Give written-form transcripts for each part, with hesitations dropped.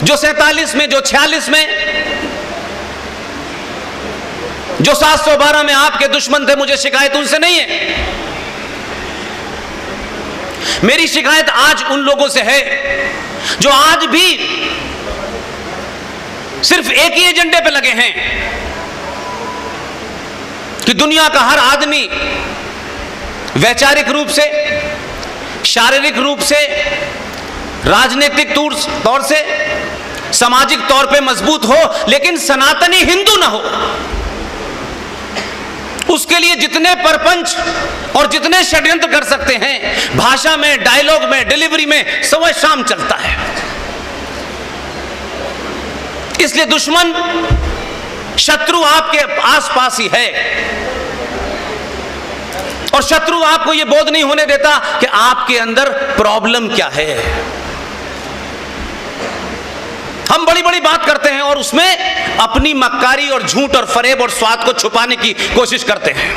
जो 47 में, जो 46 में, जो 712 में आपके दुश्मन थे, मुझे शिकायत उनसे नहीं है। मेरी शिकायत आज उन लोगों से है जो आज भी सिर्फ एक ही एजेंडे पे लगे हैं कि दुनिया का हर आदमी वैचारिक रूप से, शारीरिक रूप से, राजनीतिक तौर से, सामाजिक तौर पे मजबूत हो, लेकिन सनातनी हिंदू ना हो। उसके लिए जितने परपंच और जितने षड्यंत्र कर सकते हैं, भाषा में, डायलॉग में, डिलीवरी में, सुबह शाम चलता है। इसलिए दुश्मन, शत्रु आपके आसपास ही है, और शत्रु आपको यह बोध नहीं होने देता कि आपके अंदर प्रॉब्लम क्या है। हम बड़ी बड़ी बात करते हैं और उसमें अपनी मक्कारी और झूठ और फरेब और स्वाद को छुपाने की कोशिश करते हैं।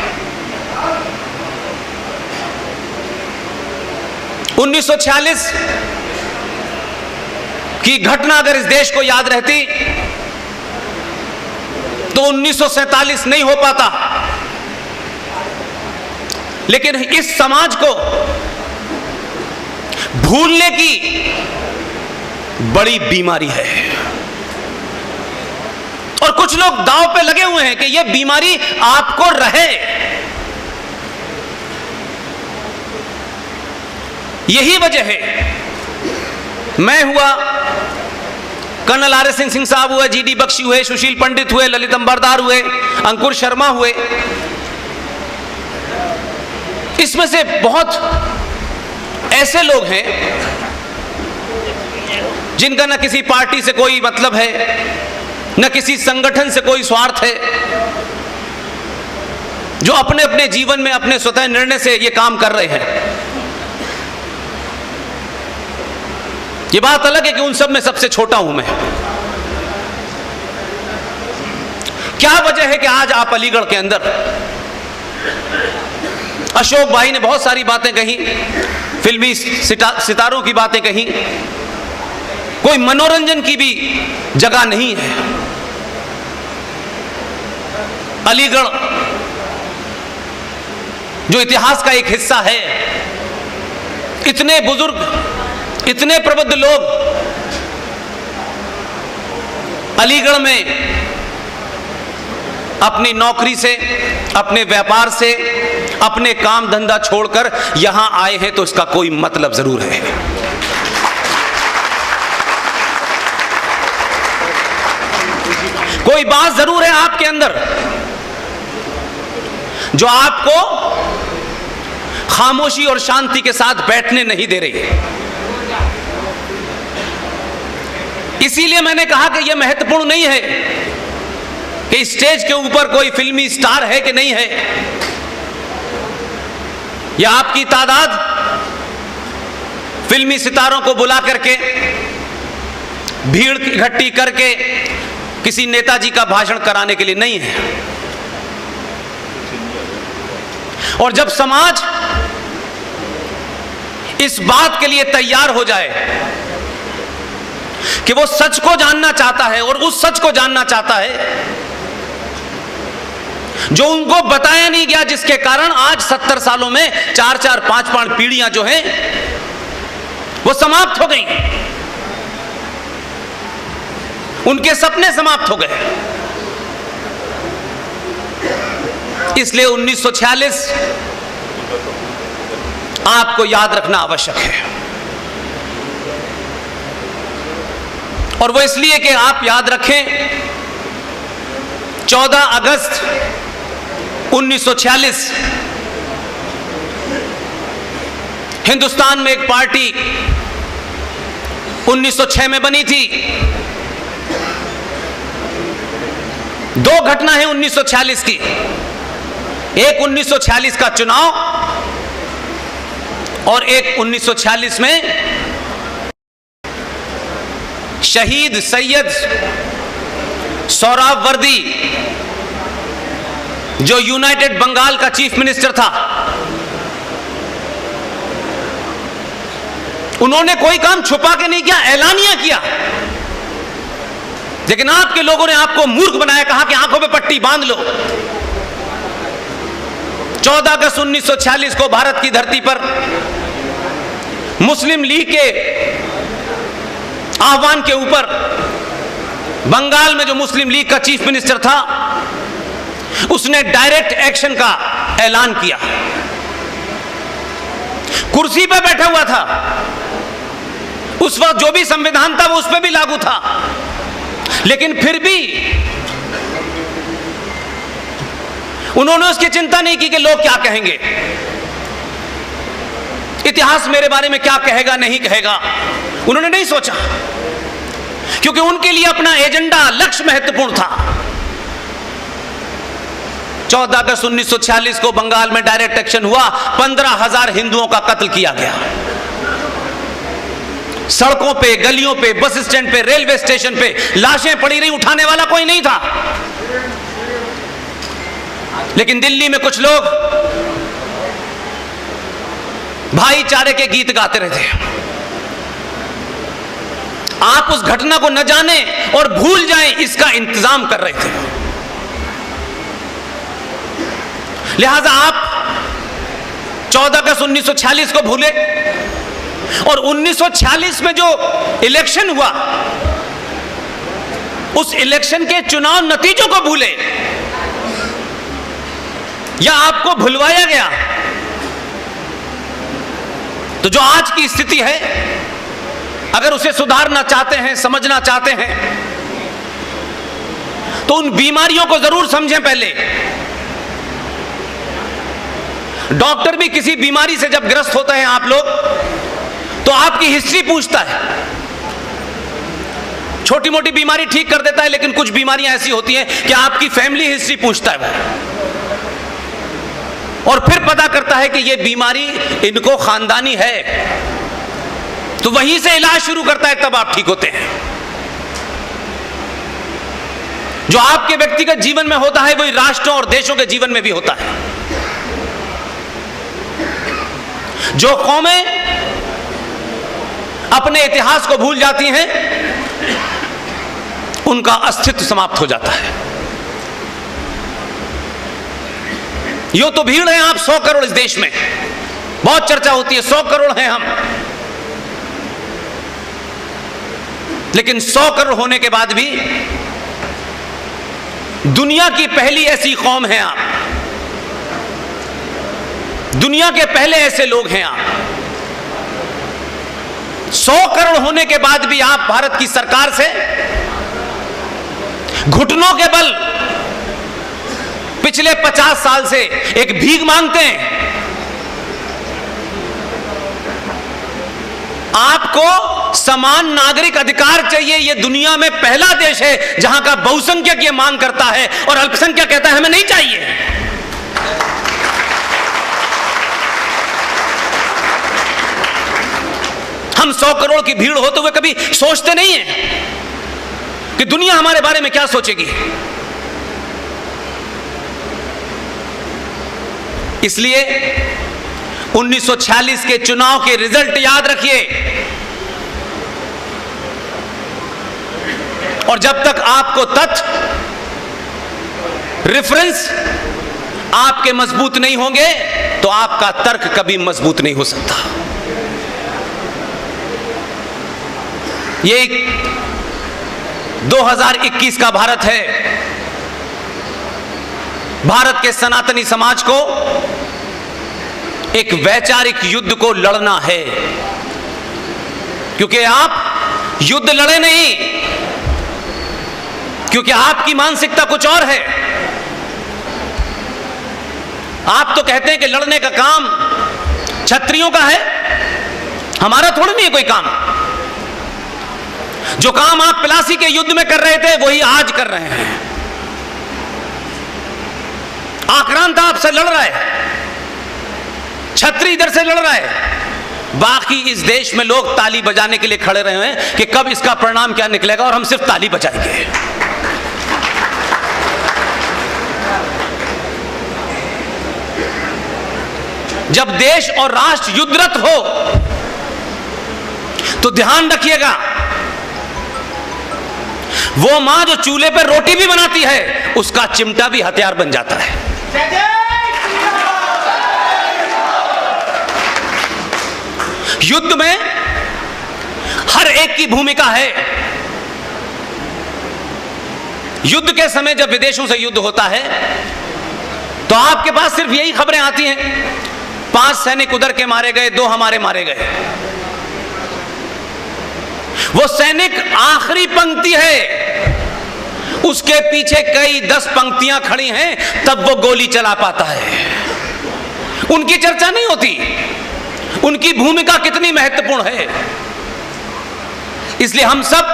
1946 की घटना अगर इस देश को याद रहती तो 1947 नहीं हो पाता, लेकिन इस समाज को भूलने की बड़ी बीमारी है, और कुछ लोग दांव पे लगे हुए हैं कि यह बीमारी आपको रहे। यही वजह है, मैं हुआ, कर्नल आर एस सिंह साहब हुए, जीडी बख्शी हुए, सुशील पंडित हुए, ललित अंबरदार हुए, अंकुर शर्मा हुए, इसमें से बहुत ऐसे लोग हैं जिनका न किसी पार्टी से कोई मतलब है, न किसी संगठन से कोई स्वार्थ है, जो अपने अपने जीवन में अपने स्वतः निर्णय से ये काम कर रहे हैं। ये बात अलग है कि उन सब में सबसे छोटा हूं मैं। क्या वजह है कि आज आप अलीगढ़ के अंदर, अशोक भाई ने बहुत सारी बातें कही, फिल्मी सितारों की बातें कही, कोई मनोरंजन की भी जगह नहीं है। अलीगढ़ जो इतिहास का एक हिस्सा है, इतने बुजुर्ग, इतने प्रबुद्ध लोग अलीगढ़ में अपनी नौकरी से, अपने व्यापार से, अपने काम धंधा छोड़कर यहां आए हैं, तो इसका कोई मतलब जरूर है। कोई बात जरूर है आपके अंदर जो आपको खामोशी और शांति के साथ बैठने नहीं दे रही है। इसीलिए मैंने कहा कि यह महत्वपूर्ण नहीं है कि स्टेज के ऊपर कोई फिल्मी स्टार है कि नहीं है, या आपकी तादाद फिल्मी सितारों को बुला करके, भीड़ इकट्ठी करके किसी नेताजी का भाषण कराने के लिए नहीं है। और जब समाज इस बात के लिए तैयार हो जाए कि वो सच को जानना चाहता है, और उस सच को जानना चाहता है जो उनको बताया नहीं गया, जिसके कारण आज 70 सालों में 4-4, 5-5 पीढ़ियां जो हैं वो समाप्त हो गई, उनके सपने समाप्त हो गए। इसलिए 1946 आपको याद रखना आवश्यक है, और वो इसलिए कि आप याद रखें 14 अगस्त 1946 हिंदुस्तान में एक पार्टी 1906 में बनी थी। दो घटना है 1946 की, एक 1946 का चुनाव और एक 1946 में शहीद सैयद सोहरावर्दी, जो यूनाइटेड बंगाल का चीफ मिनिस्टर था, उन्होंने कोई काम छुपा के नहीं किया, ऐलानिया किया लेकिन आपके लोगों ने आपको मूर्ख बनाया, कहा कि आंखों पे पट्टी बांध लो। 14 अगस्त 1946 को भारत की धरती पर मुस्लिम लीग के आह्वान के ऊपर बंगाल में जो मुस्लिम लीग का चीफ मिनिस्टर था, उसने डायरेक्ट एक्शन का ऐलान किया। कुर्सी पर बैठा हुआ था, उस वक्त जो भी संविधान था वो उस पर भी लागू था, लेकिन फिर भी उन्होंने उसकी चिंता नहीं की कि लोग क्या कहेंगे, इतिहास मेरे बारे में क्या कहेगा नहीं कहेगा। उन्होंने नहीं सोचा, क्योंकि उनके लिए अपना एजेंडा, लक्ष्य महत्वपूर्ण था। 14 अगस्त 1946 को बंगाल में डायरेक्ट एक्शन हुआ। 15,000 हिंदुओं का कत्ल किया गया। सड़कों पे, गलियों पे, बस स्टैंड पे, रेलवे स्टेशन पे लाशें पड़ी रही, उठाने वाला कोई नहीं था। लेकिन दिल्ली में कुछ लोग भाईचारे के गीत गाते रहे थे। आप उस घटना को न जाने और भूल जाएं, इसका इंतजाम कर रहे थे। लिहाजा आप 14 अगस्त 1946 को भूले और 1946 में जो इलेक्शन हुआ, उस इलेक्शन के चुनाव नतीजों को भूले, या आपको भुलवाया गया। तो जो आज की स्थिति है, अगर उसे सुधारना चाहते हैं, समझना चाहते हैं, तो उन बीमारियों को जरूर समझें। पहले डॉक्टर भी किसी बीमारी से जब ग्रस्त होते हैं आप लोग, तो आपकी हिस्ट्री पूछता है। छोटी मोटी बीमारी ठीक कर देता है, लेकिन कुछ बीमारियां ऐसी होती हैं कि आपकी फैमिली हिस्ट्री पूछता है वो, और फिर पता करता है कि ये बीमारी इनको खानदानी है, तो वहीं से इलाज शुरू करता है, तब आप ठीक होते हैं। जो आपके व्यक्तिगत जीवन में होता है, वही राष्ट्रों और देशों के जीवन में भी होता है। जो कौमें अपने इतिहास को भूल जाती हैं, उनका अस्तित्व समाप्त हो जाता है। यूं तो भीड़ है आप 100 करोड़ इस देश में, बहुत चर्चा होती है, 100 करोड़ हैं हम, लेकिन 100 करोड़ होने के बाद भी दुनिया की पहली ऐसी कौम है आप, दुनिया के पहले ऐसे लोग हैं आप। 100 करोड़ होने के बाद भी आप भारत की सरकार से घुटनों के बल पिछले 50 साल से एक भीख मांगते हैं। आपको समान नागरिक अधिकार चाहिए। यह दुनिया में पहला देश है जहां का बहुसंख्यक यह मांग करता है और अल्पसंख्यक कहता है हमें नहीं चाहिए। हम 100 करोड़ की भीड़ होते हुए कभी सोचते नहीं है कि दुनिया हमारे बारे में क्या सोचेगी। इसलिए 1946 के चुनाव के रिजल्ट याद रखिए, और जब तक आपको तथ्य, रेफरेंस आपके मजबूत नहीं होंगे, तो आपका तर्क कभी मजबूत नहीं हो सकता। ये 2021 का भारत है। भारत के सनातनी समाज को एक वैचारिक युद्ध को लड़ना है, क्योंकि आप युद्ध लड़े नहीं, क्योंकि आपकी मानसिकता कुछ और है। आप तो कहते हैं कि लड़ने का काम क्षत्रियों का है, हमारा थोड़ा नहीं है कोई काम। जो काम आप प्लासी के युद्ध में कर रहे थे, वही आज कर रहे हैं। आक्रांता आपसे लड़ रहा है, छत्री इधर से लड़ रहा है, बाकी इस देश में लोग ताली बजाने के लिए खड़े रहे हैं कि कब इसका परिणाम क्या निकलेगा, और हम सिर्फ ताली बजाएंगे। जब देश और राष्ट्र युद्धरत हो तो ध्यान रखिएगा, वो मां जो चूल्हे पर रोटी भी बनाती है, उसका चिमटा भी हथियार बन जाता है। युद्ध में हर एक की भूमिका है। युद्ध के समय जब विदेशों से युद्ध होता है तो आपके पास सिर्फ यही खबरें आती हैं, 5 सैनिक उधर के मारे गए, 2 हमारे मारे गए। वो सैनिक आखिरी पंक्ति है, उसके पीछे कई 10 पंक्तियां खड़ी हैं, तब वो गोली चला पाता है। उनकी चर्चा नहीं होती, उनकी भूमिका कितनी महत्वपूर्ण है। इसलिए हम सब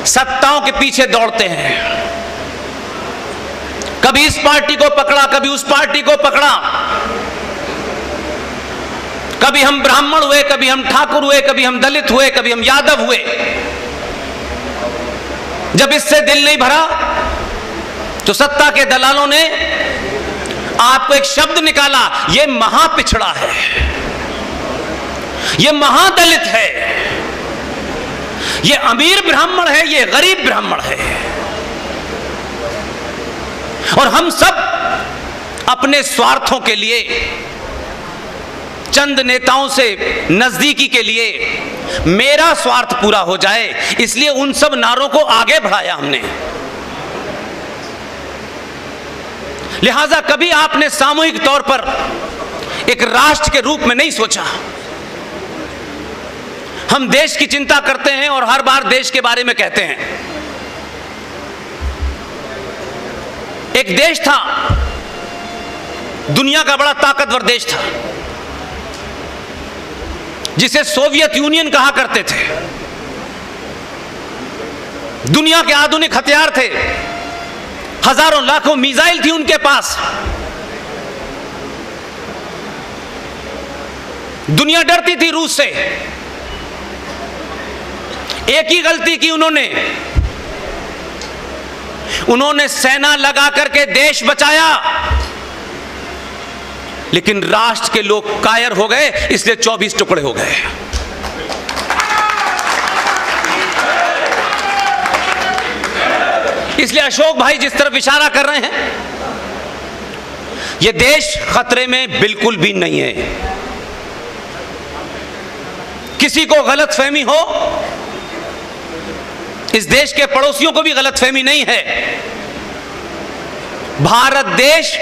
सत्ताओं के पीछे दौड़ते हैं, कभी इस पार्टी को पकड़ा, कभी उस पार्टी को पकड़ा, कभी हम ब्राह्मण हुए, कभी हम ठाकुर हुए, कभी हम दलित हुए, कभी हम यादव हुए। जब इससे दिल नहीं भरा तो सत्ता के दलालों ने आपको एक शब्द निकाला, यह महापिछड़ा है, यह महादलित है, यह अमीर ब्राह्मण है, यह गरीब ब्राह्मण है। और हम सब अपने स्वार्थों के लिए, चंद नेताओं से नजदीकी के लिए, मेरा स्वार्थ पूरा हो जाए, इसलिए उन सब नारों को आगे बढ़ाया हमने। लिहाजा कभी आपने सामूहिक तौर पर एक राष्ट्र के रूप में नहीं सोचा। हम देश की चिंता करते हैं और हर बार देश के बारे में कहते हैं। एक देश था, दुनिया का बड़ा ताकतवर देश था, जिसे सोवियत यूनियन कहा करते थे। दुनिया के आधुनिक हथियार थे, हजारों लाखों मिसाइल थी उनके पास। दुनिया डरती थी रूस से। एक ही गलती की उन्होंने सेना लगा करके देश बचाया, लेकिन राष्ट्र के लोग कायर हो गए, इसलिए 24 टुकड़े हो गए। इसलिए अशोक भाई जिस तरफ इशारा कर रहे हैं, यह देश खतरे में बिल्कुल भी नहीं है। किसी को गलतफहमी हो, इस देश के पड़ोसियों को भी गलतफहमी नहीं है। भारत देश